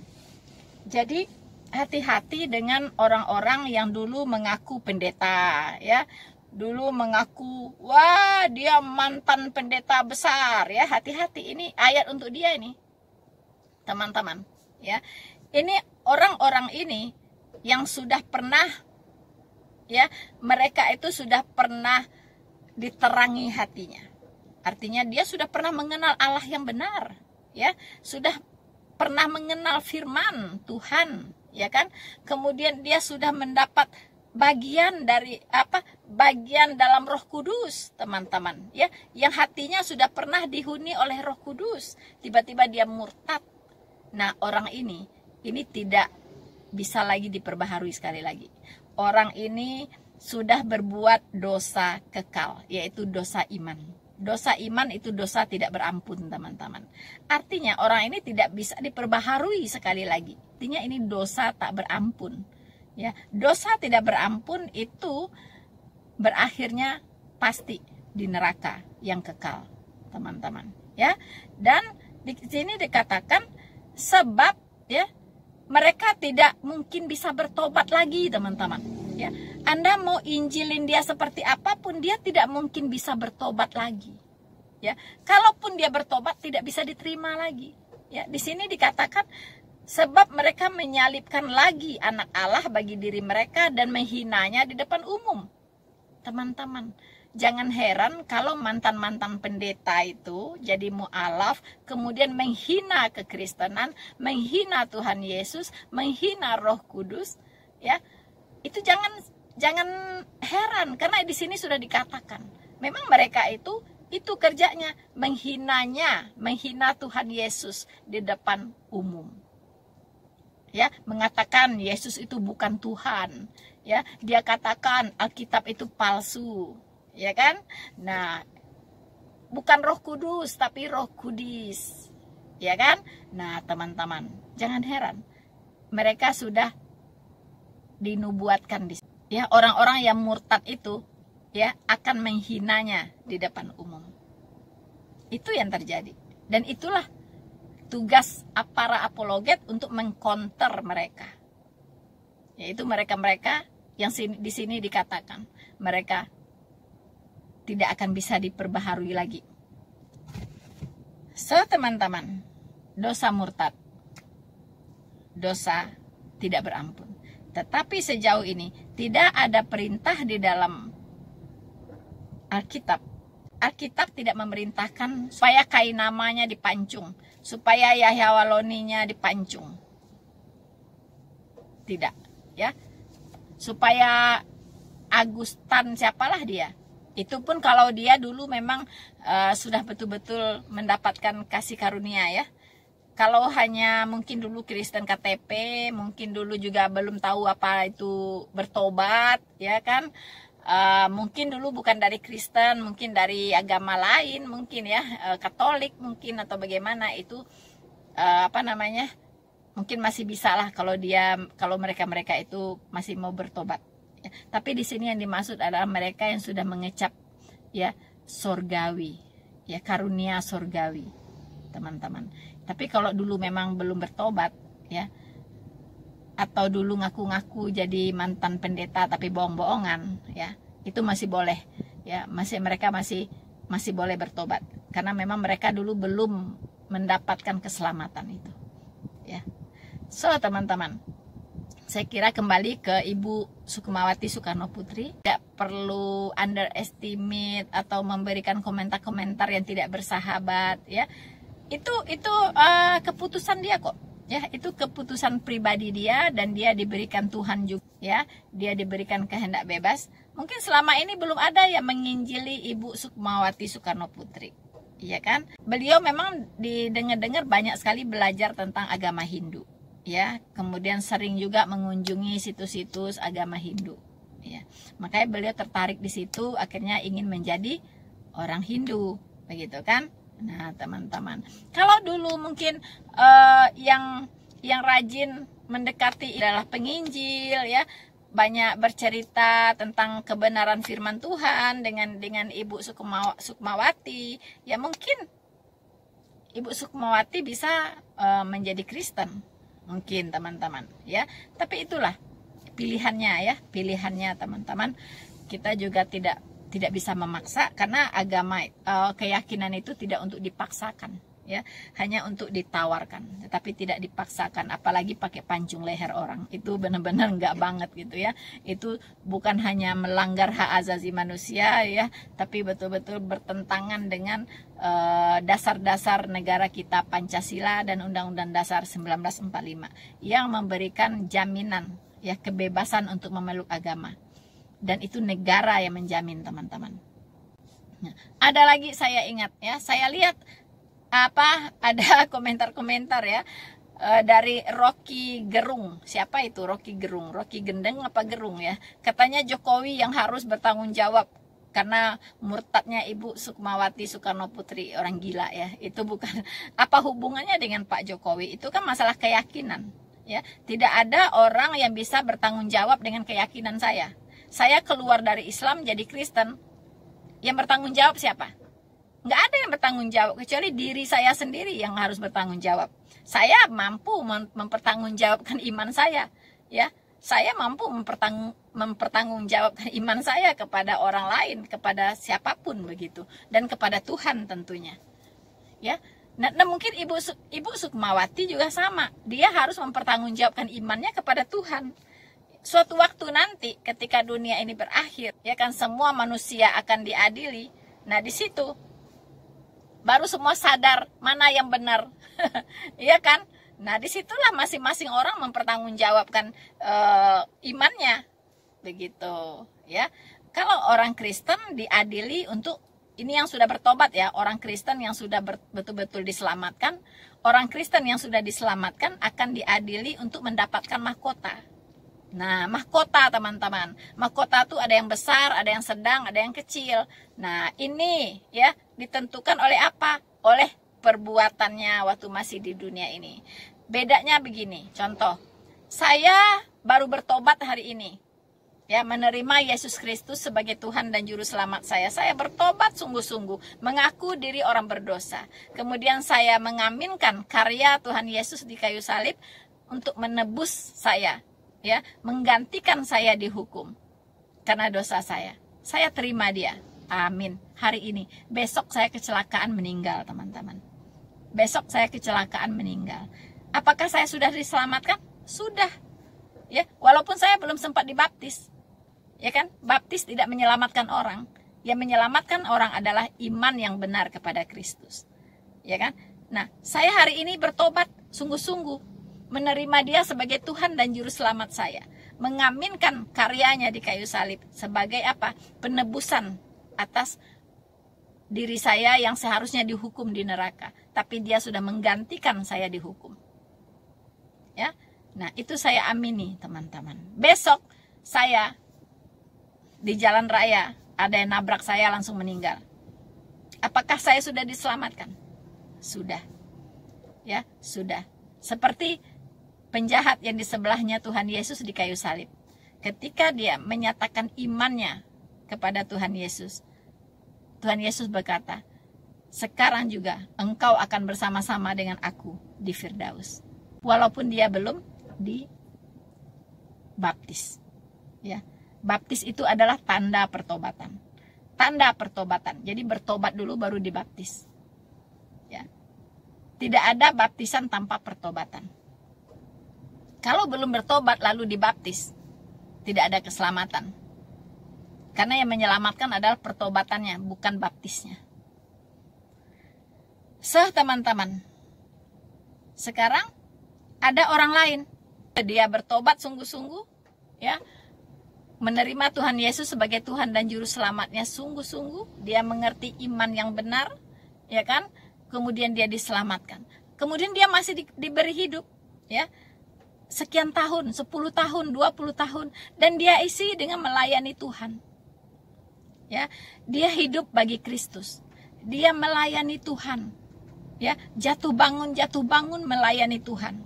jadi hati-hati dengan orang-orang yang dulu mengaku pendeta, ya, dulu mengaku wah dia mantan pendeta besar, ya. Hati-hati, ini ayat untuk dia ini teman-teman, ya. Ini orang-orang ini yang sudah pernah, ya, mereka itu sudah pernah diterangi hatinya. Artinya dia sudah pernah mengenal Allah yang benar, ya, sudah pernah mengenal firman Tuhan, ya kan. Kemudian dia sudah mendapat bagian dari apa? Bagian dalam Roh Kudus, teman-teman, ya, yang hatinya sudah pernah dihuni oleh Roh Kudus. Tiba-tiba dia murtad. Nah, orang ini tidak bisa lagi diperbaharui sekali lagi. Orang ini sudah berbuat dosa kekal, yaitu dosa iman. Dosa iman itu dosa tidak berampun, teman-teman. Artinya orang ini tidak bisa diperbaharui sekali lagi. Artinya ini dosa tak berampun. Ya, dosa tidak berampun itu berakhirnya pasti di neraka yang kekal, teman-teman. Ya, dan di sini dikatakan sebab, ya, mereka tidak mungkin bisa bertobat lagi, teman-teman. Ya, Anda mau injilin dia seperti apapun, dia tidak mungkin bisa bertobat lagi. Ya, kalaupun dia bertobat tidak bisa diterima lagi. Ya, di sini dikatakan sebab mereka menyalibkan lagi anak Allah bagi diri mereka dan menghinanya di depan umum, teman-teman. jangan heran kalau mantan-mantan pendeta itu jadi mu'alaf, kemudian menghina kekristenan, menghina Tuhan Yesus, menghina Roh Kudus, ya. Itu jangan heran, karena di sini sudah dikatakan, memang mereka itu kerjanya menghina Tuhan Yesus di depan umum. Ya, mengatakan Yesus itu bukan Tuhan, ya. Dia katakan Alkitab itu palsu. Ya kan? Nah, bukan Roh Kudus tapi Roh Kudis. Ya kan? Nah, teman-teman, jangan heran. Mereka sudah dinubuatkan di sini. Ya, orang-orang yang murtad itu ya akan menghinanya di depan umum. Itu yang terjadi. Dan itulah tugas para apologet untuk mengcounter mereka. Yaitu mereka-mereka yang di sini dikatakan mereka tidak akan bisa diperbaharui lagi. So, teman-teman, dosa murtad, dosa tidak berampun. Tetapi sejauh ini tidak ada perintah di dalam Alkitab. Alkitab tidak memerintahkan supaya kain namanya dipancung, supaya Yahya Waloninya dipancung. Tidak, ya. Supaya Agustan siapalah dia. Itu pun kalau dia dulu memang sudah betul-betul mendapatkan kasih karunia, ya. Kalau hanya mungkin dulu Kristen KTP, mungkin dulu juga belum tahu apa itu bertobat, ya kan. Mungkin dulu bukan dari Kristen, mungkin dari agama lain, mungkin ya, Katolik mungkin atau bagaimana itu, mungkin masih bisa lah kalau mereka itu masih mau bertobat. Ya, tapi di sini yang dimaksud adalah mereka yang sudah mengecap ya sorgawi, ya karunia sorgawi, teman-teman. Tapi kalau dulu memang belum bertobat, ya, atau dulu ngaku-ngaku jadi mantan pendeta tapi bohong-bohongan, ya, itu masih boleh, ya, mereka masih boleh bertobat karena memang mereka dulu belum mendapatkan keselamatan itu, ya. So, teman-teman, saya kira kembali ke Ibu Sukmawati Soekarno Putri, tidak perlu underestimate atau memberikan komentar-komentar yang tidak bersahabat, ya. Itu keputusan dia kok, ya. Itu keputusan pribadi dia dan dia diberikan Tuhan juga, ya. Dia diberikan kehendak bebas. Mungkin selama ini belum ada yang menginjili Ibu Sukmawati Soekarno Putri, iya kan? Beliau memang didengar-dengar banyak sekali belajar tentang agama Hindu, ya, kemudian sering juga mengunjungi situs-situs agama Hindu, ya. Makanya beliau tertarik di situ, akhirnya ingin menjadi orang Hindu, begitu kan? Nah, teman-teman, kalau dulu mungkin yang rajin mendekati adalah penginjil, ya, banyak bercerita tentang kebenaran firman Tuhan dengan Ibu Sukmawati, ya mungkin Ibu Sukmawati bisa menjadi Kristen. Mungkin, teman-teman, ya. Tapi itulah pilihannya, ya, pilihannya, teman-teman. Kita juga tidak bisa memaksa, karena agama, keyakinan itu tidak untuk dipaksakan, ya, hanya untuk ditawarkan, tetapi tidak dipaksakan. Apalagi pakai pancung leher orang, itu benar-benar enggak banget gitu, ya. Itu bukan hanya melanggar hak asasi manusia, ya, tapi betul-betul bertentangan dengan dasar-dasar negara kita Pancasila dan Undang-Undang Dasar 1945 yang memberikan jaminan, ya, kebebasan untuk memeluk agama, dan itu negara yang menjamin, teman-teman. Nah, ada lagi saya ingat, ya, saya lihat ada komentar-komentar, ya, dari Rocky Gerung. Siapa itu Rocky Gerung? Rocky Gendeng apa Gerung, ya? Katanya Jokowi yang harus bertanggung jawab karena murtadnya Ibu Sukmawati Soekarno Putri, orang gila, ya. Itu bukan apa hubungannya dengan Pak Jokowi, itu kan masalah keyakinan, ya. Tidak ada orang yang bisa bertanggung jawab dengan keyakinan saya. Saya keluar dari Islam jadi Kristen, yang bertanggung jawab siapa? Nggak ada yang bertanggung jawab kecuali diri saya sendiri yang harus bertanggung jawab. Saya mampu mempertanggungjawabkan iman saya, ya. Saya mampu mempertanggungjawabkan iman saya kepada orang lain, kepada siapapun, begitu, dan kepada Tuhan tentunya, ya. Nah, mungkin Ibu Sukmawati juga sama, dia harus mempertanggungjawabkan imannya kepada Tuhan. suatu waktu nanti ketika dunia ini berakhir, ya kan, semua manusia akan diadili. Nah, di situ baru semua sadar mana yang benar. Iya kan? Nah, disitulah masing-masing orang mempertanggungjawabkan imannya. Begitu, ya. Kalau orang Kristen diadili untuk, ini yang sudah bertobat ya, orang Kristen yang sudah betul-betul diselamatkan, orang Kristen yang sudah diselamatkan akan diadili untuk mendapatkan mahkota. Nah, mahkota teman-teman, mahkota itu ada yang besar, ada yang sedang, ada yang kecil. Nah, ini ya ditentukan oleh apa? Oleh perbuatannya waktu masih di dunia ini. Bedanya begini, contoh, saya baru bertobat hari ini, ya, menerima Yesus Kristus sebagai Tuhan dan Juru Selamat saya. Saya bertobat sungguh-sungguh, mengaku diri orang berdosa. Kemudian saya mengaminkan karya Tuhan Yesus di kayu salib untuk menebus saya, ya, menggantikan saya dihukum karena dosa saya. Saya terima dia. Amin. Hari ini, besok saya kecelakaan meninggal, teman-teman. Besok saya kecelakaan meninggal. Apakah saya sudah diselamatkan? Sudah. Ya, walaupun saya belum sempat dibaptis. Ya kan? Baptis tidak menyelamatkan orang. Yang menyelamatkan orang adalah iman yang benar kepada Kristus. Ya kan? Nah, saya hari ini bertobat sungguh-sungguh, menerima dia sebagai Tuhan dan Juru Selamat saya, mengaminkan karyanya di kayu salib sebagai apa? Penebusan atas diri saya yang seharusnya dihukum di neraka, tapi dia sudah menggantikan saya dihukum. Ya. Nah, itu saya amini, teman-teman. Besok saya di jalan raya ada yang nabrak saya langsung meninggal. Apakah saya sudah diselamatkan? Sudah. Ya, sudah. Seperti penjahat yang di sebelahnya Tuhan Yesus di kayu salib. Ketika dia menyatakan imannya kepada Tuhan Yesus, Tuhan Yesus berkata, sekarang juga engkau akan bersama-sama dengan aku di Firdaus. Walaupun dia belum dibaptis. Ya, baptis itu adalah tanda pertobatan. Tanda pertobatan. Jadi bertobat dulu baru dibaptis. Ya. Tidak ada baptisan tanpa pertobatan. Kalau belum bertobat lalu dibaptis, tidak ada keselamatan. Karena yang menyelamatkan adalah pertobatannya, bukan baptisnya. Teman-teman, sekarang ada orang lain, dia bertobat sungguh-sungguh, ya, menerima Tuhan Yesus sebagai Tuhan dan Juru Selamatnya sungguh-sungguh, dia mengerti iman yang benar, ya kan? Kemudian dia diselamatkan. Kemudian dia masih diberi hidup, ya, sekian tahun, 10 tahun, 20 tahun, dan dia isi dengan melayani Tuhan. Ya, dia hidup bagi Kristus. Dia melayani Tuhan. Ya, jatuh bangun melayani Tuhan.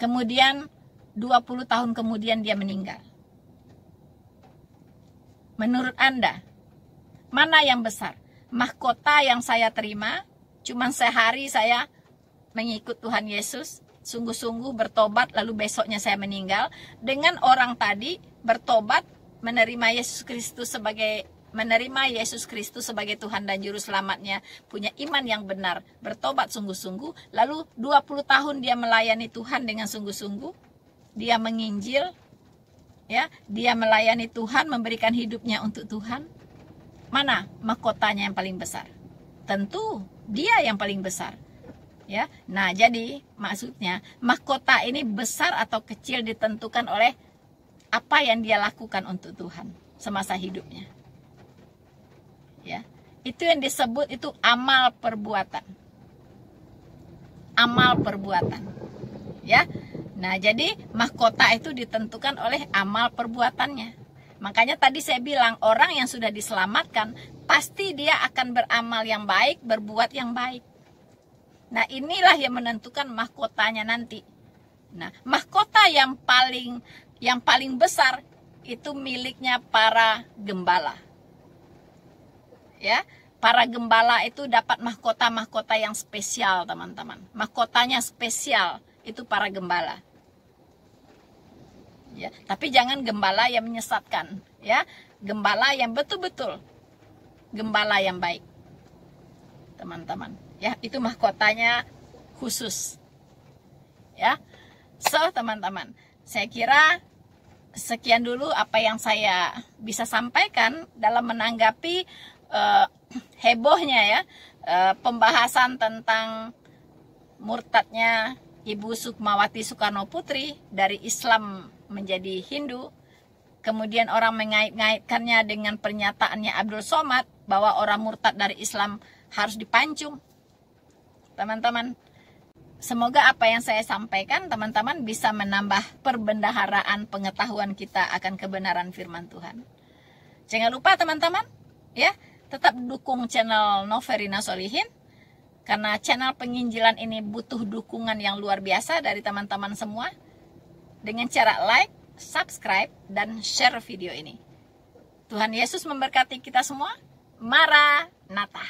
Kemudian 20 tahun kemudian dia meninggal. Menurut Anda, mana yang besar? Mahkota yang saya terima, cuman sehari saya mengikut Tuhan Yesus, sungguh-sungguh bertobat, lalu besoknya saya meninggal, dengan orang tadi bertobat, menerima Yesus Kristus sebagai Tuhan dan Juru Selamatnya, punya iman yang benar, bertobat sungguh-sungguh, lalu 20 tahun dia melayani Tuhan dengan sungguh-sungguh, dia menginjil, ya, dia melayani Tuhan, memberikan hidupnya untuk Tuhan. Mana mahkotanya yang paling besar? Tentu dia yang paling besar. Ya, nah jadi maksudnya mahkota ini besar atau kecil ditentukan oleh apa yang dia lakukan untuk Tuhan semasa hidupnya. Ya, itu yang disebut itu amal perbuatan. Amal perbuatan. Ya. Nah, jadi mahkota itu ditentukan oleh amal perbuatannya. Makanya tadi saya bilang orang yang sudah diselamatkan pasti dia akan beramal yang baik, berbuat yang baik. Nah, inilah yang menentukan mahkotanya nanti. Nah, mahkota yang paling besar itu miliknya para gembala. Ya, para gembala itu dapat mahkota-mahkota yang spesial, teman-teman. Mahkotanya spesial, itu para gembala. Ya, tapi jangan gembala yang menyesatkan, ya. Gembala yang betul-betul gembala yang baik. Teman-teman, ya, itu mahkotanya khusus. Ya. So, teman-teman, saya kira sekian dulu apa yang saya bisa sampaikan dalam menanggapi hebohnya ya pembahasan tentang murtadnya Ibu Sukmawati Soekarno Putri dari Islam menjadi Hindu. Kemudian orang mengait-ngaitkannya dengan pernyataannya Abdul Somad bahwa orang murtad dari Islam harus dipancung. Teman-teman, semoga apa yang saya sampaikan teman-teman bisa menambah perbendaharaan pengetahuan kita akan kebenaran firman Tuhan. Jangan lupa teman-teman, ya, tetap dukung channel Noverina Solihin, karena channel penginjilan ini butuh dukungan yang luar biasa dari teman-teman semua dengan cara like, subscribe, dan share video ini. Tuhan Yesus memberkati kita semua. Maranatha.